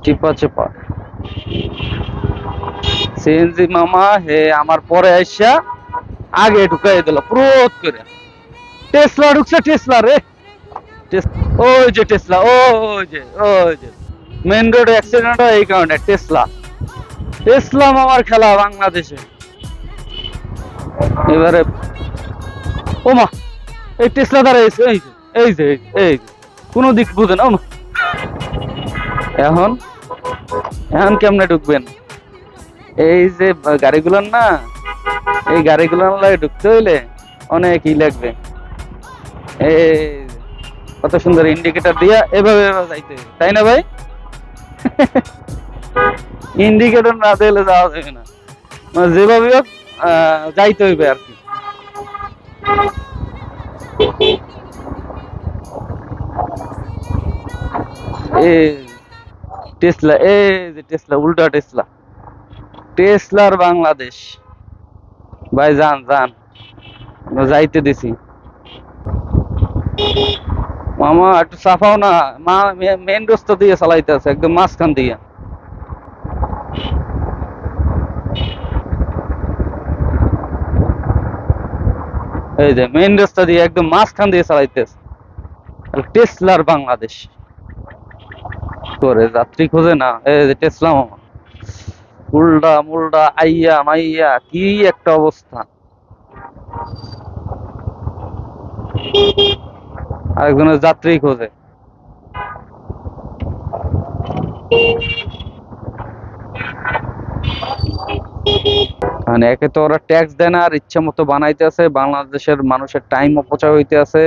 চিপা চেপা সিএনজি মামা হে আমার পরে আইসা আগে ঢুকাই দিল প্রোধ করে। টেসলা ঢুকছে, টেসলা রে। ওই যে টেসলা, ওই যে মেন রোডে অ্যাক্সিডেন্ট হয় এই কারণে। টেসলা, টেসলা মামার খেলা বাংলাদেশে এবারে। ওমা, এই টেসলা দাঁড়াইছে, এই যে কোনো দিক বুঝে না। ওমা, এখন এখন কেমনে ঢুকবেন? এই যে গাড়িগুলোর না, এই গাড়িগুলোর লাগে ঢুকতে হইলে অনেক ই লাগবে। এই কত সুন্দর ইন্ডিকেটর দিয়া এভাবে এভাবে যাইতে হবে, তাই না ভাই? ইন্ডিকেটর না দিলে যাওয়া যাবে না, মানে যেভাবে হোক যাইতে হইবে আর কি। এই টেসলা, এই যে টেসলা, উল্টা টেসলা, টেসলার বাংলাদেশ। ভাই যান যান, যাইতে দিছি। মামা একটু সাফাও না, মা মেন রাস্তা দিয়ে চালাইতে আছে একদম মাঝখান দিয়ে। এই যে মেন রাস্তা দিয়ে একদম মাঝখান দিয়ে চালাইতেছে। টেসলার বাংলাদেশ করে যাত্রী খোঁজে না। এই যে টেসলা মামা, উল্টা মুল্টা আইয়া মাইয়া কি একটা অবস্থা। আরেকজনের যাত্রী খোঁজে। মানে একে তো ওরা ট্যাক্স দেয় না, আর ইচ্ছা মতো বানাইতে আছে। বাংলাদেশের মানুষের টাইম অপচয় হইতে আছে,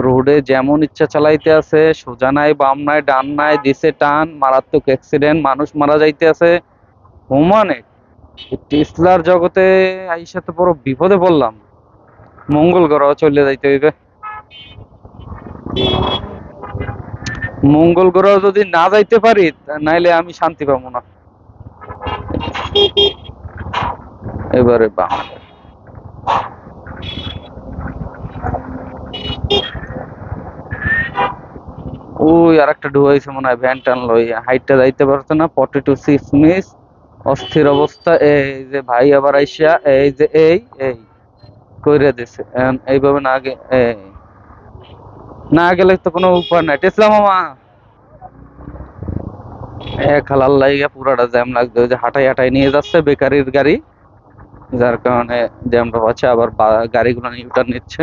রোডে যেমন ইচ্ছা চালাইতে আছে, সোজা নাই বাম নাই ডান নাই, দিছে টান, মারাত্মক অ্যাক্সিডেন্ট, মানুষ মারা যাইতে আছে। মানে টেসলার জগতে আইসা তো বড় বিপদে পড়লাম। মঙ্গল গ্রহ চলে যাইতে হইবে। মঙ্গল গ্রহ যদি না যাইতে পারি, নাইলে আমি শান্তি পাবো না। এবারে ওই আর একটা ঢুকাইছে মনে হয়, ভ্যান টান লই হাইটটা যাইতে পারছে না, 42 মিস, অস্থির অবস্থা। এই যে ভাই আবার আইসা এই যে এই কইরে দিছে। এইভাবে না আগে না গেলে তো কোনো উপায় নাই। টেসলা মামা এক হালার লাইগা পুরাটা জ্যাম লাগবে। ওই যে হাঁটাই হাঁটাই নিয়ে যাচ্ছে বেকারির গাড়ি, যার কারণে জ্যামটা হচ্ছে। আবার গাড়িগুলো ইউটার্ন নিচ্ছে।